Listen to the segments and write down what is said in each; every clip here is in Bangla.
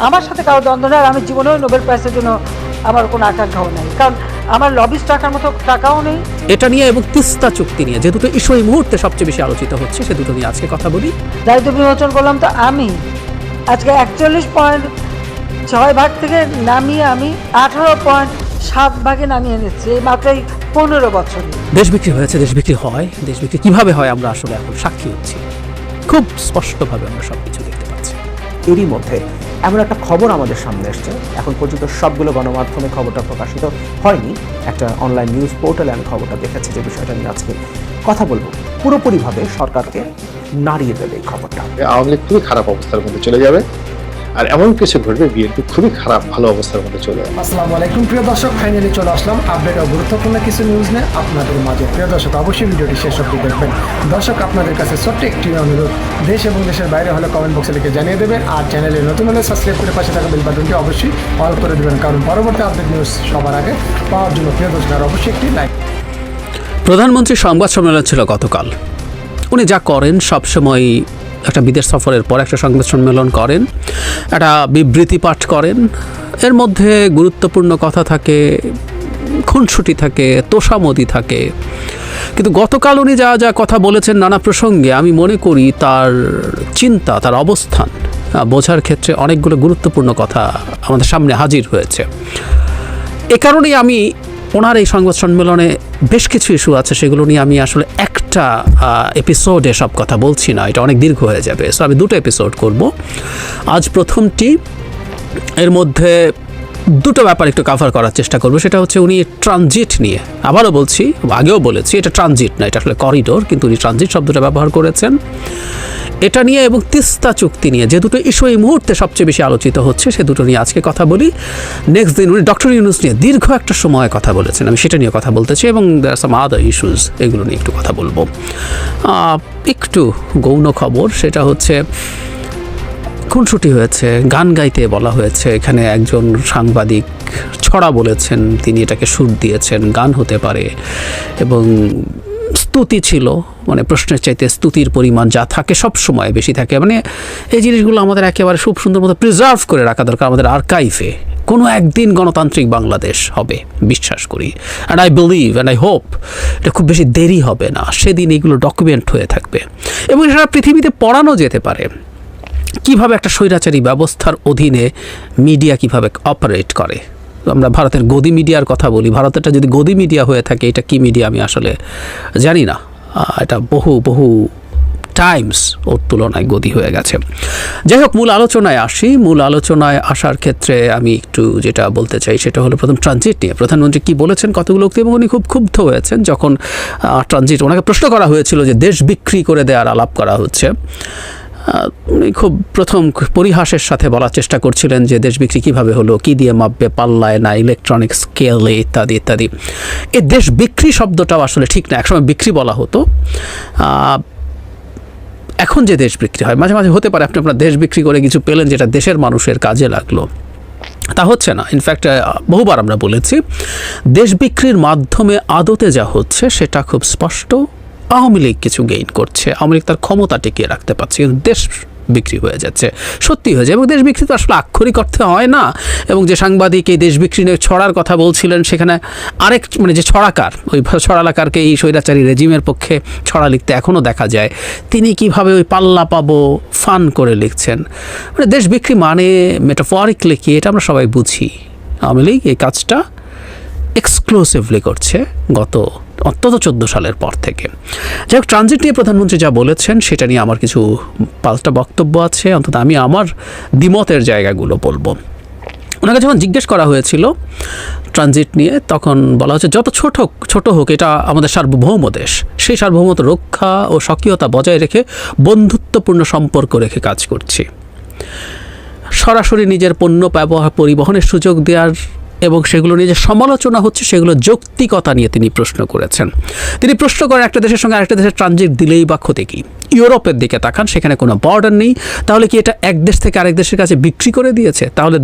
আমার সাথে কারো দ্বন্দ্ব নেই, আর আমি জীবনেও নোবেল প্রাইজের জন্য আমার কোনো আকাঙ্ক্ষাও নেই, কারণ আমার লবিস্ট টাকার মতো টাকাও নেই। এটা নিয়ে এবং তিস্তা চুক্তি নিয়ে যে দুটো ইস্যু এই মুহূর্তে সবচেয়ে বেশি আলোচিত হচ্ছে, সে দুটো নিয়ে আজকে কথা বলি। দায়িত্ব বিমোচন করলাম তো আমি আজকে 41.6 ভাগ থেকে নামিয়ে আমি 18.7 ভাগে নামিয়ে নিচ্ছি এই মাত্রই 15 বছরে। দেশ বিক্রি হয়েছে, দেশ বিক্রি হয়, দেশ বিক্রি কীভাবে হয় আমরা আসলে এখন সাক্ষী হচ্ছি, খুব স্পষ্টভাবে আমরা সব কিছু দেখতে পাচ্ছি। এরই মধ্যে এমন একটা খবর আমাদের সামনে এসছে, এখন পর্যন্ত সবগুলো গণমাধ্যমে খবরটা প্রকাশিত হয়নি, একটা অনলাইন নিউজ পোর্টালে আমি খবরটা দেখেছি, যে বিষয়টা নিয়ে আজকে কথা বলবো। পুরোপুরিভাবে সরকারকে নাড়িয়ে দেবে এই খবরটা। আওয়ামী লীগ খুবই খারাপ অবস্থার মধ্যে চলে যাবে, আর এমন কিছু ঘটবে বিএনপি খুবই খারাপ ভালো অবস্থার মধ্যে চলে যাবে। আসসালামু আলাইকুম প্রিয় দর্শক, ফাইনালি চলে আসলাম আপডেট ও গুরুত্বপূর্ণ কিছু নিউজ নিয়ে আপনাদের মাঝে। প্রিয় দর্শক, অবশ্যই ভিডিওটি শেষ অবধি দেখবেন। দর্শক, আপনাদের কাছে ছোট্ট একটি অনুরোধ, দেশ এবং দেশের বাইরে হলে কমেন্ট বক্সে লিখে জানিয়ে দেবেন, আর চ্যানেলে নতুন হলে সাবস্ক্রাইব করে পাশে থাকা বেল বাটনটি অবশ্যই অল করে দেবেন, কারণ পরবর্তী আপডেট নিউজ সবার আগে পাওয়ার জন্য প্রিয় দর্শক আর অবশ্যই একটি লাইক। প্রধানমন্ত্রীর সংবাদ সম্মেলন ছিল গতকাল। উনি যা করেন সবসময়, একটা বিদেশ সফরের পর একটা সংবাদ সম্মেলন করেন, একটা বিবৃতি পাঠ করেন, এর মধ্যে গুরুত্বপূর্ণ কথা থাকে, খুনসুটি থাকে, তোষামদি থাকে। কিন্তু গতকাল উনি যা যা কথা বলেছেন নানা প্রসঙ্গে, আমি মনে করি তার চিন্তা, তার অবস্থান বোঝার ক্ষেত্রে অনেকগুলো গুরুত্বপূর্ণ কথা আমাদের সামনে হাজির হয়েছে। এ কারণেই আমি ওনার এই সংবাদ সম্মেলনে বেশ কিছু ইস্যু আছে, সেগুলো নিয়ে আমি আসলে একটা এপিসোডে সব কথা বলছি না, এটা অনেক দীর্ঘ হয়ে যাবে। সো আমি দুটো এপিসোড করব। আজ প্রথমটি, এর মধ্যে দুটো ব্যাপার একটু কভার করার চেষ্টা করব। সেটা হচ্ছে উনি ট্রানজিট নিয়ে, আবারও বলছি, আগেও বলেছি, এটা ট্রানজিট না, এটা আসলে করিডোর, কিন্তু উনি ট্রানজিট শব্দটা ব্যবহার করেছেন এটা নিয়ে, এবং তিস্তা চুক্তি নিয়ে, যে দুটো ইস্যু এই মুহূর্তে সবচেয়ে বেশি আলোচিত হচ্ছে, সে দুটো নিয়ে আজকে কথা বলি। নেক্সট দিন উনি ডক্টর ইউনূস নিয়ে দীর্ঘ একটা সময় কথা বলেছেন, আমি সেটা নিয়ে কথা বলতে চাই, এবং দেয়ার আর সাম আদার ইস্যুস, এগুলো নিয়ে একটু কথা বলবো। একটু গৌণ খবর, সেটা হচ্ছে খুনসুটি হয়েছে, গান গাইতে বলা হয়েছে। এখানে একজন সাংবাদিক ছড়া বলেছেন, তিনি এটাকে সুর দিয়েছেন, গান হতে পারে, এবং স্তুতি ছিল, মানে প্রশ্নের চাইতে স্তুতির পরিমাণ যা থাকে সব সময় বেশি থাকে। মানে এই জিনিসগুলো আমাদের একেবারে খুব সুন্দর মতো প্রিজার্ভ করে রাখা দরকার আমাদের আর্কাইভে। কোনো একদিন গণতান্ত্রিক বাংলাদেশ হবে, বিশ্বাস করি, and I believe and I hope এটা খুব বেশি দেরি হবে না, সেদিন এগুলো ডকুমেন্ট হয়ে থাকবে, এবং সারা পৃথিবীতে পড়ানো যেতে পারে কিভাবে একটা স্বৈরাচারী ব্যবস্থার অধীনে মিডিয়া কিভাবে অপারেট করে। আমরা ভারতের গদি মিডিয়ার কথা বলি, ভারতেরটা যদি গদি মিডিয়া হয়ে থাকে, এটা কি মিডিয়া আমি আসলে জানি না, এটা বহু বহু টাইমস ওর তুলনায় গদি হয়ে গেছে। যাই হোক, মূল আলোচনায় আসি। মূল আলোচনায় আসার ক্ষেত্রে আমি একটু যেটা বলতে চাই সেটা হলো প্রথম ট্রানজিট নিয়ে। প্রধানমন্ত্রী কি বলেছেন কতগুলো উক্তি, এবং উনি খুব ক্ষুব্ধ হয়েছেন যখন ট্রানজিট, ওনাকে প্রশ্ন করা হয়েছিল যে দেশ বিক্রি করে দেওয়ার আলাপ করা হচ্ছে। উনি খুব প্রথম পরিহাসের সাথে বলার চেষ্টা করছিলেন যে দেশ বিক্রি কীভাবে হলো, কী দিয়ে মাপবে, পাল্লায় না ইলেকট্রনিক স্কেলে, ইত্যাদি ইত্যাদি। এই দেশ বিক্রি শব্দটাও আসলে ঠিক না, একসময় বিক্রি বলা হতো, এখন যে দেশ বিক্রি হয়, মাঝে মাঝে হতে পারে আপনি আপনার দেশ বিক্রি করে কিছু পেলেন যেটা দেশের মানুষের কাজে লাগলো, তা হচ্ছে না। ইনফ্যাক্ট বহুবার আমরা বলেছি, দেশ বিক্রির মাধ্যমে আদতে যা হচ্ছে সেটা খুব স্পষ্ট, আওয়ামী লীগ কিছু গেইন করছে, আওয়ামী লীগ তার ক্ষমতা টিকিয়ে রাখতে পারছে, কিন্তু দেশ বিক্রি হয়ে যাচ্ছে, সত্যি হয়ে যায়। এবং দেশ বিক্রি তো আসলে আক্ষরিক অর্থে হয় না। এবং যে সাংবাদিক এই দেশ বিক্রি নিয়ে ছড়ার কথা বলছিলেন, সেখানে আরেক, মানে যে ছড়াকার, ওই ছড়ালাকারকে এই স্বৈরাচারী রেজিমের পক্ষে ছড়া লিখতে এখনও দেখা যায়, তিনি কিভাবে ওই পাল্লা পাবো ফান করে লিখছেন। মানে দেশ বিক্রি মানে মেটাফরিকলি কি, এটা আমরা সবাই বুঝি। আওয়ামী লীগ এই কাজটা এক্সক্লুসিভলি করছে গত অন্তত 14 সালের পর থেকে। যাই হোক, ট্রানজিট নিয়ে প্রধানমন্ত্রী যা বলেছেন সেটা নিয়ে আমার কিছু পাল্টা বক্তব্য আছে, অন্তত আমি আমার দ্বিমতের জায়গাগুলো বলবো। ওনাকে যখন জিজ্ঞেস করা হয়েছিল ট্রানজিট নিয়ে, তখন বলা হচ্ছে যত ছোট হোক এটা আমাদের সার্বভৌম দেশ, সেই সার্বভৌমত্ব রক্ষা ও স্বকীয়তা বজায় রেখে বন্ধুত্বপূর্ণ সম্পর্ক রেখে কাজ করছি। সরাসরি নিজের পণ্য পরিবহনের সুযোগ দেওয়ার এবং সেগুলো নিয়ে যে সমালোচনা হচ্ছে সেগুলো যৌক্তিকতা নিয়ে তিনি প্রশ্ন করেছেন। তিনি প্রশ্ন করেন একটা দেশের সঙ্গে আরেকটা দেশের ট্রানজিট দিলেই বা ক্ষতি কী? ইউরোপের দিকে তাকান, সেখানে কোনো বর্ডার নেই, তাহলে কি এটা এক দেশ থেকে আরেক দেশের কাছে বিক্রি করে দিয়েছে? তাহলে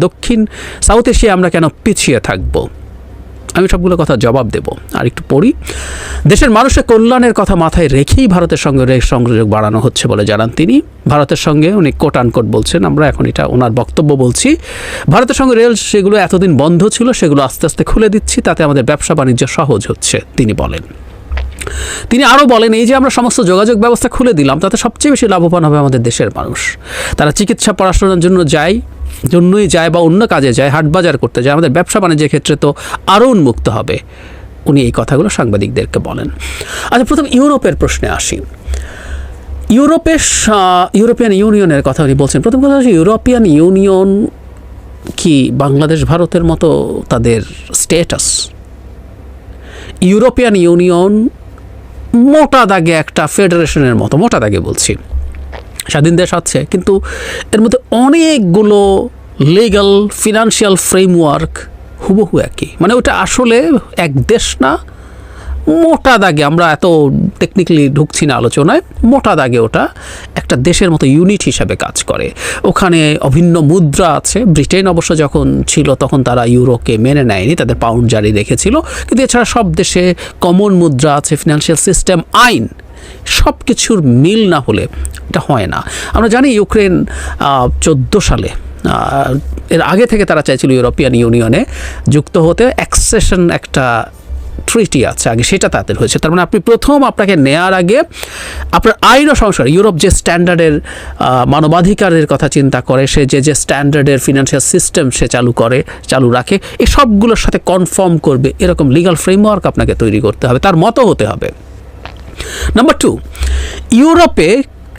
সাউথ এশিয়া আমরা কেন পিছিয়ে থাকবো? আমি সবগুলো কথা জবাব দেব। আর একটু পড়ি। দেশের মানুষের কল্যাণের কথা মাথায় রেখেই ভারতের সঙ্গে রেল সংযোগ বাড়ানো হচ্ছে বলে জানান তিনি। ভারতের সঙ্গে উনি কোট আনকোট বলছেন, আমরা এখন এটা ওনার বক্তব্য বলছি। ভারতের সঙ্গে রেল সেগুলো এতদিন বন্ধ ছিল, সেগুলো আস্তে আস্তে খুলে দিচ্ছি, তাতে আমাদের ব্যবসা বাণিজ্য সহজ হচ্ছে তিনি বলেন। তিনি আরও বলেন, এই যে আমরা সমস্ত যোগাযোগ ব্যবস্থা খুলে দিলাম, তাতে সবচেয়ে বেশি লাভবান হবে আমাদের দেশের মানুষ। তারা চিকিৎসা পড়াশোনার জন্যই যায় বা অন্য কাজে যায়, হাটবাজার করতে যায়, আমাদের ব্যবসা বাণিজ্যের ক্ষেত্রে তো আরও উন্মুক্ত হবে। উনি এই কথাগুলো সাংবাদিকদেরকে বলেন। আচ্ছা, প্রথম ইউরোপের প্রশ্নে আসি। ইউরোপিয়ান ইউনিয়নের কথা উনি বলছেন। প্রথম কথা হচ্ছে, ইউরোপিয়ান ইউনিয়ন কি বাংলাদেশ ভারতের মতো তাদের স্ট্যাটাস? ইউরোপিয়ান ইউনিয়ন মোটা দাগে একটা ফেডারেশনের মতো, মোটা দাগে বলছি, স্বাধীন দেশ আছে, কিন্তু এর মধ্যে অনেকগুলো লিগ্যাল ফিনান্সিয়াল ফ্রেমওয়ার্ক হুবহু একই। মানে ওটা আসলে এক দেশ না, মোটা দাগে, আমরা এত টেকনিক্যালি ঢুকছি না আলোচনায়, মোটা দাগে ওটা একটা দেশের মতো ইউনিট হিসাবে কাজ করে। ওখানে অভিন্ন মুদ্রা আছে। ব্রিটেন অবশ্য যখন ছিল তখন তারা ইউরোকে মেনে নেয়নি, তাদের পাউন্ড জারি রেখেছিল, কিন্তু এছাড়া সব দেশে কমন মুদ্রা আছে, ফিনান্সিয়াল সিস্টেম, আইন, সব কিছুর মিল না হলে এটা হয় না। আমরা জানি ইউক্রেন 14 সালে, এর আগে থেকে তারা চাইছিল ইউরোপিয়ান ইউনিয়নে যুক্ত হতে, অ্যাকসেশন একটা ট্রিটি আছে আগে, সেটা তাদের হয়েছে। তার মানে আপনি প্রথম আপনাকে নেয়ার আগে আপনার আইনও সংস্কার, ইউরোপ যে স্ট্যান্ডার্ডের মানবাধিকারের কথা চিন্তা করে, সে যে স্ট্যান্ডার্ডের ফিনান্সিয়াল সিস্টেম সে চালু রাখে, এই সবগুলোর সাথে কনফর্ম করবে এরকম লিগ্যাল ফ্রেমওয়ার্ক আপনাকে তৈরি করতে হবে, তার মতো হতে হবে। নাম্বার 2, ইউরোপে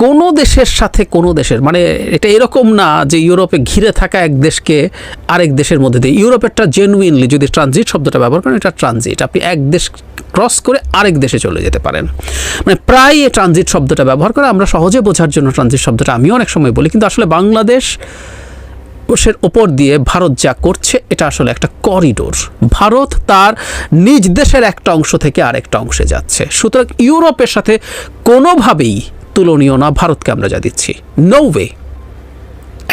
কোনো দেশের সাথে কোনো দেশের, মানে এটা এরকম না যে ইউরোপে ঘিরে থাকা এক দেশকে আরেক দেশের মধ্যে দিয়ে, ইউরোপেরটা জেনুইনলি, যদি ট্রানজিট শব্দটা ব্যবহার করেন, এটা ট্রানজিট, আপনি এক দেশ ক্রস করে আরেক দেশে চলে যেতে পারেন। মানে প্রায় এই ট্রানজিট শব্দটা ব্যবহার করে, আমরা সহজে বোঝার জন্য ট্রানজিট শব্দটা আমি অনেক সময় বলি, কিন্তু আসলে বাংলাদেশের ওপর দিয়ে ভারত যা করছে এটা আসলে একটা করিডোর। ভারত তার নিজ দেশের একটা অংশ থেকে আরেকটা অংশে যাচ্ছে, সুতরাং ইউরোপের সাথে কোনোভাবেই তুলনীয় না ভারতকে আমরা যা দিচ্ছি, নো ওয়ে,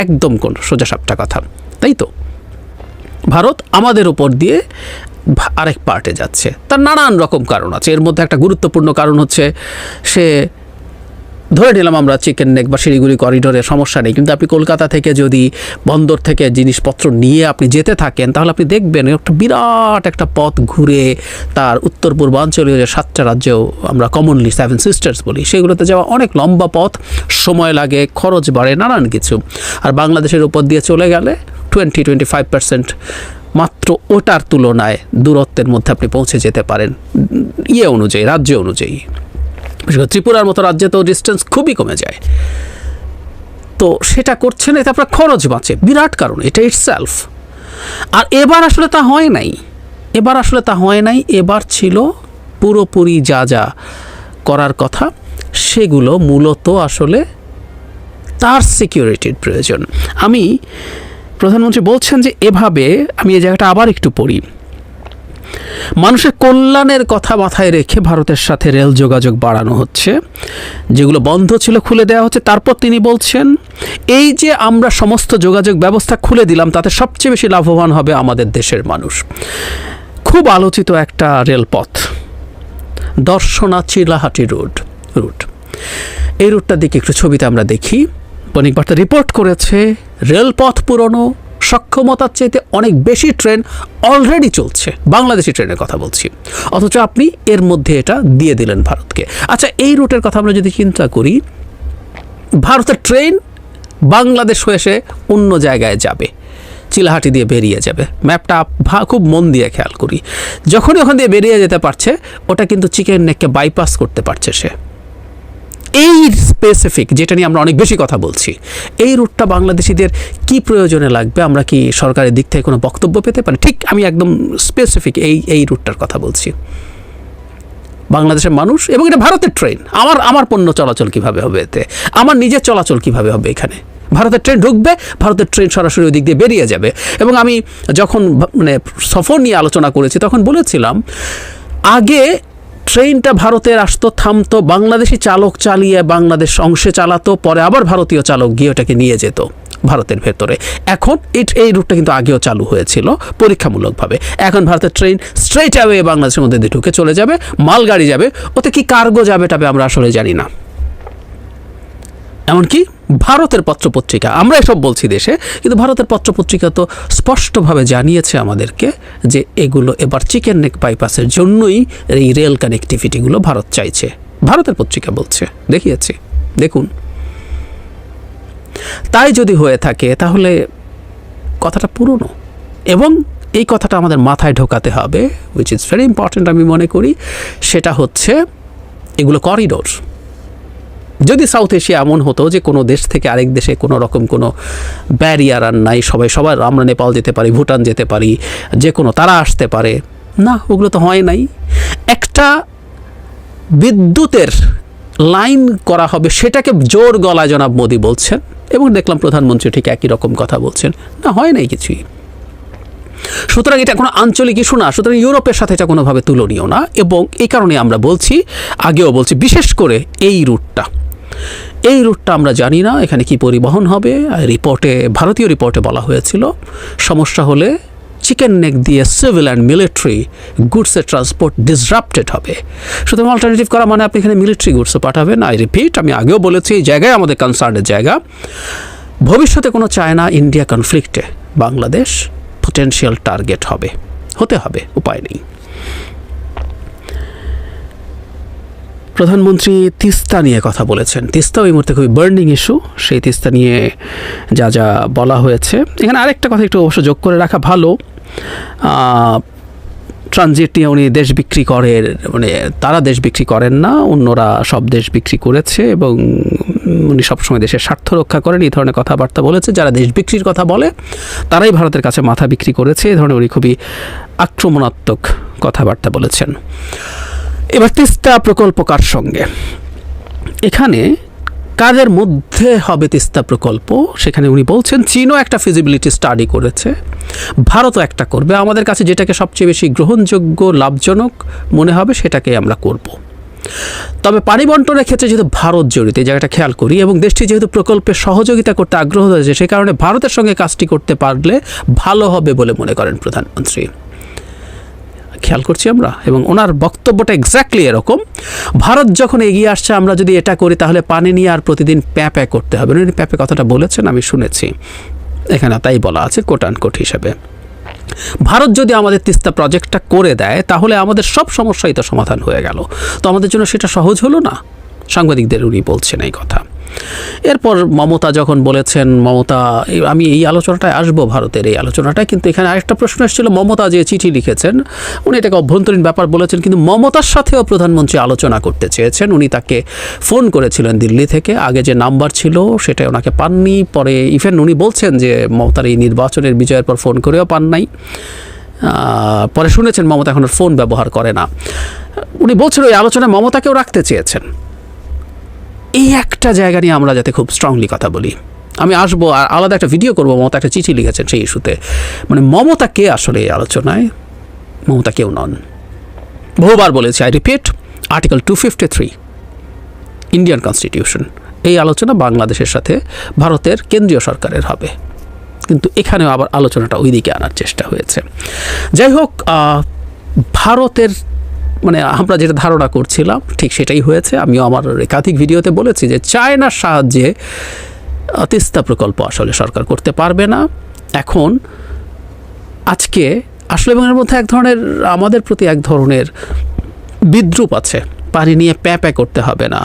একদম কোন সোজাসাপটা কথা, তাই তো? ভারত আমাদের উপর দিয়ে আরেক পার্টে যাচ্ছে, তার নানান রকম কারণ আছে। এর মধ্যে একটা গুরুত্বপূর্ণ কারণ হচ্ছে, সে ধরে নিলাম আমরা চিকেন নেক বা শিলিগুড়ি করিডোরের সমস্যা নেই, কিন্তু আপনি কলকাতা থেকে যদি বন্দর থেকে জিনিসপত্র নিয়ে আপনি যেতে থাকেন, তাহলে আপনি দেখবেন একটা বিরাট একটা পথ ঘুরে তার উত্তর পূর্বাঞ্চলীয় যে 7টা রাজ্যেও আমরা কমনলি 7 সিস্টার্স বলি, সেগুলোতে যাওয়া অনেক লম্বা পথ, সময় লাগে, খরচ বাড়ে, নানান কিছু। আর বাংলাদেশের উপর দিয়ে চলে গেলে 20-25% মাত্র ওটার তুলনায় দূরত্বের মধ্যে আপনি পৌঁছে যেতে পারেন অনুযায়ী, রাজ্য অনুযায়ী। ত্রিপুরার মতো রাজ্যে তো ডিস্টেন্স খুবই কমে যায়, তো সেটা করছে না, এতে আপনার খরচ বাঁচে, বিরাট কারণ এটা ইটসেলফ। আর এবার আসলে তা হয় নাই, এবার ছিল পুরোপুরি যা করার কথা, সেগুলো মূলত আসলে তার সিকিউরিটির প্রয়োজন। প্রধানমন্ত্রী বলছেন যে এভাবে, আমি এই জায়গাটা আবার একটু পড়ি, মানুষের কল্যাণের কথা মাথায় রেখে ভারতের সাথে রেল যোগাযোগ বাড়ানো হচ্ছে, যেগুলো বন্ধ ছিল খুলে দেওয়া হচ্ছে। তারপর তিনি বলছেন, এই যে আমরা সমস্ত যোগাযোগ ব্যবস্থা খুলে দিলাম, তাতে সবচেয়ে বেশি লাভবান হবে আমাদের দেশের মানুষ। খুব আলোচিত একটা রেলপথ, দর্শনা চিলাহাটি রুট, এই রুটটার দিকে একটু ছবিতে আমরা দেখি। বণিক বার্তা রিপোর্ট করেছে, রেলপথ পুরনো, সক্ষমতার চাইতে অনেক বেশি ট্রেন অলরেডি চলছে, বাংলাদেশি ট্রেনের কথা বলছি, অথচ আপনি এর মধ্যে এটা দিয়ে দিলেন ভারতকে। আচ্ছা, এই রুটের কথা আমরা যদি চিন্তা করি, ভারতের ট্রেন বাংলাদেশ হয়ে এসে অন্য জায়গায় যাবে, চিলাহাটি দিয়ে বেরিয়ে যাবে। ম্যাপটা খুব মন দিয়ে খেয়াল করি, যখনই ওখান দিয়ে বেরিয়ে যেতে পারছে, ওটা কিন্তু চিকেন নেককে বাইপাস করতে পারছে সে। এই স্পেসিফিক, যেটা নিয়ে আমরা অনেক বেশি কথা বলছি, এই রুটটা বাংলাদেশিদের কি প্রয়োজনে লাগবে, আমরা কি সরকারের দিক থেকে কোনো বক্তব্য পেতে পারি? ঠিক আমি একদম স্পেসিফিক এই রুটটার কথা বলছি। বাংলাদেশের মানুষ, এবং এটা ভারতের ট্রেন, আমার পণ্য চলাচল কিভাবে হবে এতে, আমার নিজের চলাচল কিভাবে হবে এখানে? ভারতের ট্রেন ঢুকবে, ভারতের ট্রেন সরাসরি ওই দিক দিয়ে বেরিয়ে যাবে। এবং আমি যখন সফর নিয়ে আলোচনা করেছি, তখন বলেছিলাম, আগে ট্রেনটা ভারতের আসতো, থামতো, বাংলাদেশি চালক চালিয়ে বাংলাদেশ অংশে চালাতো, পরে আবার ভারতীয় চালক গিয়ে ওটাকে নিয়ে যেত। ভারতের ভেতরে। এখন এই রুটটা কিন্তু আগেও চালু হয়েছিল পরীক্ষামূলকভাবে। এখন ভারতের ট্রেন স্ট্রেট অ্যাওয়ে বাংলাদেশের মধ্যে দিয়ে ঢুকে চলে যাবে, মালগাড়ি যাবে, ওতে কি কার্গো যাবে তবে আমরা আসলে জানি না। এমনকি ভারতের পত্রপত্রিকা, আমরা এসব বলছি দেশে, কিন্তু ভারতের পত্রপত্রিকা তো স্পষ্টভাবে জানিয়েছে আমাদেরকে যে এগুলো এবার চিকেন নেক বাইপাসের জন্যই এই রেল কানেক্টিভিটিগুলো ভারত চাইছে। ভারতের পত্রিকা বলছে, দেখিয়েছে, দেখুন। তাই যদি হয়ে থাকে তাহলে কথাটা পুরনো, এবং এই কথাটা আমাদের মাথায় ঢোকাতে হবে, উইচ ইজ ভেরি ইম্পর্ট্যান্ট আমি মনে করি। সেটা হচ্ছে এগুলো করিডোর। যদি সাউথ এশিয়া এমন হতো যে কোনো দেশ থেকে আরেক দেশে কোনো রকম কোনো ব্যারিয়ার আর নাই, সবার আমরা নেপাল যেতে পারি, ভুটান যেতে পারি, যে কোনো তারা আসতে পারে, না, ওগুলো তো হয় নাই। একটা বিদ্যুতের লাইন করা হবে, সেটাকে জোর গলায় জনাব মোদি বলছেন, এবং দেখলাম প্রধানমন্ত্রী ঠিক একই রকম কথা বলছেন, না, হয় নাই কিছুই। সুতরাং এটা কোনো আঞ্চলিক ইস্যু না, সুতরাং ইউরোপের সাথে এটা কোনোভাবে তুলনীয় না। এবং এই কারণে আমরা বলছি, আগেও বলছি, বিশেষ করে এই রুটটা আমরা জানি না এখানে কি পরিবহন হবে। রিপোর্টে, ভারতীয় রিপোর্টে বলা হয়েছিল সমস্যা হলে চিকেন নেক দিয়ে সিভিল অ্যান্ড মিলিটারি গুডসের ট্রান্সপোর্ট ডিসরাপ্টেড হবে। সুতরাং অল্টারনেটিভ করা মানে আপনি এখানে মিলিটারি গুডসও পাঠাবেন। আই রিপিট, আমি আগেও বলেছি, এই জায়গায় আমাদের কনসার্নের জায়গা। ভবিষ্যতে কোনো চায়না ইন্ডিয়া কনফ্লিক্টে বাংলাদেশ পটেনশিয়াল টার্গেট হতে হবে, উপায় নেই। প্রধানমন্ত্রী তিস্তা নিয়ে কথা বলেছেন। তিস্তাও এই মুহূর্তে খুবই বার্নিং ইস্যু। সেই তিস্তা নিয়ে যা বলা হয়েছে, এখানে আরেকটা কথা একটু অবশ্য যোগ করে রাখা ভালো। ট্রানজিট নিয়ে উনি দেশ বিক্রি করেন, মানে তারা দেশ বিক্রি করেন না, অন্যরা সব দেশ বিক্রি করেছে, এবং উনি সবসময় দেশের স্বার্থ রক্ষা করেন, এই ধরনের কথাবার্তা বলেছে। যারা দেশ বিক্রির কথা বলে তারাই ভারতের কাছে মাথা বিক্রি করেছে, এই ধরনের উনি খুবই আক্রমণাত্মক কথাবার্তা বলেছেন। এবার তিস্তা প্রকল্প কার সঙ্গে, এখানে কাদের মধ্যে হবে তিস্তা প্রকল্প, সেখানে উনি বলছেন চীনও একটা ফিজিবিলিটি স্টাডি করেছে, ভারতও একটা করবে, আমাদের কাছে যেটাকে সবচেয়ে বেশি গ্রহণযোগ্য, লাভজনক মনে হবে সেটাকে আমরা করব। তবে পানি বন্টনের ক্ষেত্রে যেহেতু ভারত জড়িত, এই জায়গাটা খেয়াল করি, এবং দেশটি যেহেতু প্রকল্পে সহযোগিতা করতে আগ্রহ হয়েছে, সে কারণে ভারতের সঙ্গে কাজটি করতে পারলে ভালো হবে বলে মনে করেন প্রধানমন্ত্রী। খেয়াল করছি আমরা, এবং ওনার বক্তব্যটা এক্স্যাক্টলি এরকম। ভারত যখন এগিয়ে আসছে, আমরা যদি এটা করি তাহলে পানি নিয়ে আর প্রতিদিন প্যাঁ করতে হবে। উনি প্যাঁ কথাটা বলেছেন, আমি শুনেছি, এখানে তাই বলা আছে কোট আনকোট হিসাবে। ভারত যদি আমাদের তিস্তা প্রজেক্টটা করে দেয় তাহলে আমাদের সব সমস্যাই তো সমাধান হয়ে গেল, তো আমাদের জন্য সেটা সহজ হলো না। সাংবাদিকদের উনি বলছেন এই কথা। এরপর মমতা যখন বলেছেন, আমি এই আলোচনাটায় আসবো, ভারতের এই আলোচনাটায়, কিন্তু এখানে আরেকটা প্রশ্ন এসেছিল, মমতা যে চিঠি লিখেছেন, উনি এটাকে অভ্যন্তরীণ ব্যাপার বলেছেন, কিন্তু মমতার সাথেও প্রধানমন্ত্রী আলোচনা করতে চেয়েছেন। উনি তাকে ফোন করেছিলেন দিল্লি থেকে, আগে যে নাম্বার ছিল সেটা ওনাকে পাননি, পরে ইভেন উনি বলছেন যে মমতার এই নির্বাচনের বিজয়ের পর ফোন করেও পান নাই। পরে শুনেছেন মমতা এখন ফোন ব্যবহার করে না। উনি বলছেন ওই আলোচনায় মমতাকেও রাখতে চেয়েছেন। এই একটা জায়গা নিয়ে আমরা যাতে খুব স্ট্রংলি কথা বলি। আমি আসবো আর আলাদা একটা ভিডিও করবো, মমতা একটা চিঠি লিখেছেন সেই ইস্যুতে। মানে মমতা কে আসলে এই আলোচনায়? মমতা কেউ নন। বহুবার বলেছি, I repeat, article 253 Indian constitution, এই আলোচনা বাংলাদেশের সাথে ভারতের কেন্দ্রীয় সরকারের হবে, কিন্তু এখানেও আবার আলোচনাটা ওই দিকে আনার চেষ্টা হয়েছে। যাই হোক, ভারতের মানে আমরা যেটা ধারণা করছিলাম ঠিক সেটাই হয়েছে। আমিও আমার একাধিক ভিডিওতে বলেছি যে চায়নার সাহায্যে তিস্তা প্রকল্প আসলে সরকার করতে পারবে না। এখন আজকে আসলে এবং এর মধ্যে এক ধরনের আমাদের প্রতি এক ধরনের বিদ্রুপ আছে। পানি নিয়ে প্যাঁ করতে হবে না,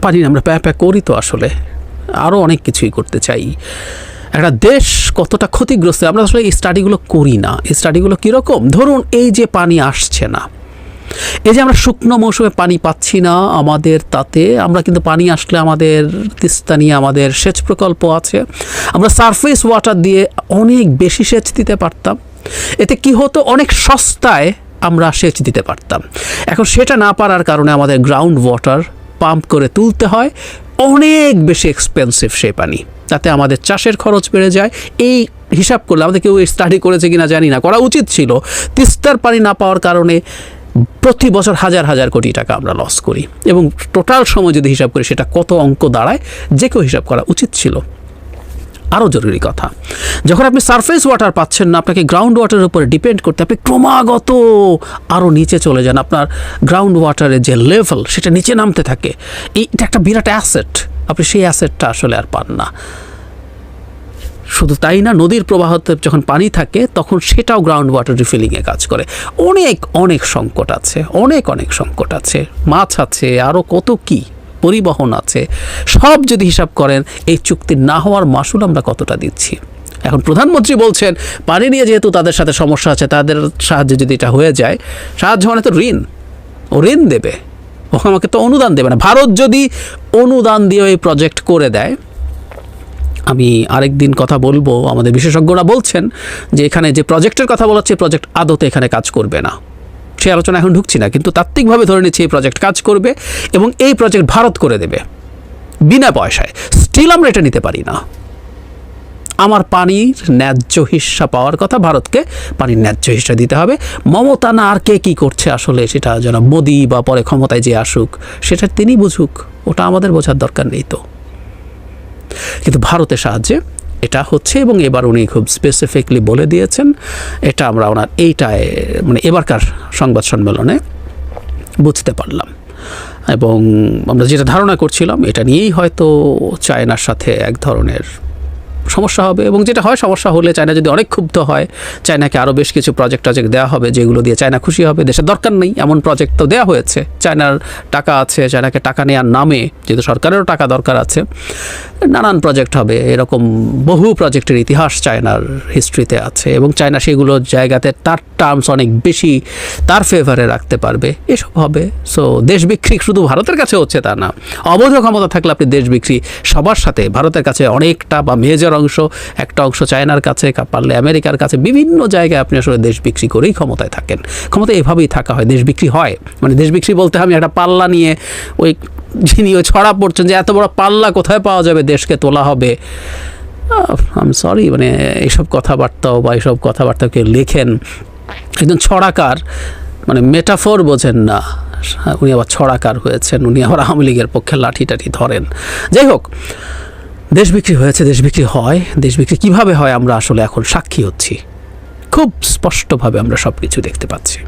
পানি আমরা প্যাঁ করি তো, আসলে আরও অনেক কিছুই করতে চাই। একটা দেশ কতটা ক্ষতিগ্রস্ত, আমরা আসলে এই স্টাডিগুলো করি না। এই স্টাডিগুলো কীরকম, ধরুন এই যে পানি আসছে না, এই যে আমরা শুকনো মৌসুমে পানি পাচ্ছি না, আমাদের তাতে আমরা কিন্তু পানি আসলে আমাদের তিস্তা নিয়ে আমাদের সেচ প্রকল্প আছে, আমরা সারফেস ওয়াটার দিয়ে অনেক বেশি সেচ দিতে পারতাম। এতে কি হতো, অনেক সস্তায় আমরা সেচ দিতে পারতাম। এখন সেটা না পারার কারণে আমাদের গ্রাউন্ড ওয়াটার পাম্প করে তুলতে হয়, অনেক বেশি এক্সপেন্সিভ সেই পানি, তাতে আমাদের চাষের খরচ বেড়ে যায়। এই হিসাব করলে আমাদের কেউ স্টাডি করেছে কিনা জানি না, করা উচিত ছিল। তিস্তার পানি না পাওয়ার কারণে প্রতি বছর হাজার হাজার কোটি টাকা আমরা লস করি, এবং টোটাল সময় যদি হিসাব করি সেটা কত অঙ্ক দাঁড়ায় যে কেউ হিসাব করা উচিত ছিল। আরও জরুরি কথা, যখন আপনি সারফেস ওয়াটার পাচ্ছেন না, আপনাকে গ্রাউন্ড ওয়াটারের উপরে ডিপেন্ড করতে, আপনি ক্রমাগত আরও নিচে চলে যান, আপনার গ্রাউন্ড ওয়াটারের যে লেভেল সেটা নিচে নামতে থাকে। এটা একটা বিরাট অ্যাসেট, আপনি সেই অ্যাসেটটা আসলে আর পান না। শুধু তাই না, নদীর প্রবাহতে যখন পানি থাকে তখন সেটাও গ্রাউন্ড ওয়াটার রিফিলিংয়ে কাজ করে। অনেক অনেক সংকট আছে, অনেক অনেক সংকট আছে, মাছ আছে, আরও কত কি পরিবহন আছে। সব যদি হিসাব করেন এই চুক্তি না হওয়ার মাসুল আমরা কতটা দিচ্ছি। এখন প্রধানমন্ত্রী বলছেন পানি নিয়ে যেহেতু তাদের সাথে সমস্যা আছে, তাদের সাহায্যে যদি এটা হয়ে যায়, সাহায্য মানে তো ঋণ, ও ঋণ দেবে, ও আমাকে তো অনুদান দেবে না। ভারত যদি অনুদান দিয়ে এই প্রজেক্ট করে দেয়, আমি আরেকদিন কথা বলবো, আমাদের বিশেষজ্ঞরা বলছেন যে এখানে যে প্রজেক্টের কথা বলা হচ্ছে, প্রজেক্ট আদতে এখানে কাজ করবে না, সেই আলোচনা এখন ঢুকছি না, কিন্তু তাত্ত্বিকভাবে ধরে নিচ্ছি এই প্রজেক্ট কাজ করবে এবং এই প্রজেক্ট ভারত করে দেবে বিনা পয়সায়। স্টিল আমরা এটা নিতে পারি না। আমার পানির ন্যায্য হিস্সা পাওয়ার কথা, ভারতকে পানির ন্যায্য হিস্সা দিতে হবে। মমতা না আর কে কী করছে আসলে সেটা যেন মোদি বা পরে ক্ষমতায় যে আসুক সেটা তিনি বুঝুক, ওটা আমাদের বোঝার দরকার নেই তো। কিন্তু ভারতের সাহায্যে এটা হচ্ছে, এবং এবার উনি খুব স্পেসিফিকলি বলে দিয়েছেন, এটা আমরা ওনার এইটায় মানে এবারকার সংবাদ সম্মেলনে বুঝতে পারলাম। এবং আমরা যেটা ধারণা করছিলাম এটা নিয়েই হয়তো চায়নার সাথে এক ধরনের সমস্যা হবে, এবং যেটা হয় সমস্যা হলে চায়না যদি অনেক ক্ষুব্ধ হয়, চায়নাকে আরও বেশ কিছু প্রজেক্ট দেওয়া হবে যেগুলো দিয়ে চায়না খুশি হবে। দেশের দরকার নেই এমন প্রজেক্ট তো দেওয়া হয়েছে, চায়নার টাকা আছে, চায়নাকে টাকা নেওয়ার নামে যেহেতু সরকারেরও টাকা দরকার আছে, নানান প্রজেক্ট হবে। এরকম বহু প্রজেক্টের ইতিহাস চায়নার হিস্ট্রিতে আছে, এবং চায়না সেগুলো জায়গাতে তার টার্মস অনেক বেশি তার ফেভারে রাখতে পারবে, এসব হবে। সো দেশ বিক্রি শুধু ভারতের কাছে হচ্ছে তা না, অবৈধ ক্ষমতা থাকলে আপনি দেশ বিক্রি সবার সাথে, ভারতের কাছে অনেকটা বা মেজর অংশ, একটা অংশ চায়নার কাছে, পারলে আমেরিকার কাছে, বিভিন্ন জায়গায় আপনি আসলে দেশ বিক্রি করেই ক্ষমতায় থাকেন। ক্ষমতায় এভাবেই থাকা হয়, দেশ বিক্রি হয়। মানে দেশ বিক্রি বলতে আমি একটা পাল্লা নিয়ে ওই যিনি ওই ছড়া পড়ছেন যে এত বড় পাল্লা কোথায় পাওয়া যাবে, দেশকে তোলা হবে, আই এম সরি, মানে এইসব কথাবার্তাও বা এইসব কথাবার্তা কেউ লেখেন, একজন ছড়াকার, মানে মেটাফোর বোঝেন না, উনি আবার ছড়াকার হয়েছেন, উনি আবার আওয়ামী লীগের পক্ষে লাঠি টাঠি ধরেন। যাই হোক, দেশ বিক্রি হয়েছে, দেশ বিক্রি হয়, দেশ বিক্রি কীভাবে হয় আমরা আসলে এখন সাক্ষী হচ্ছি, খুব স্পষ্টভাবে আমরা সব কিছু দেখতে পাচ্ছি।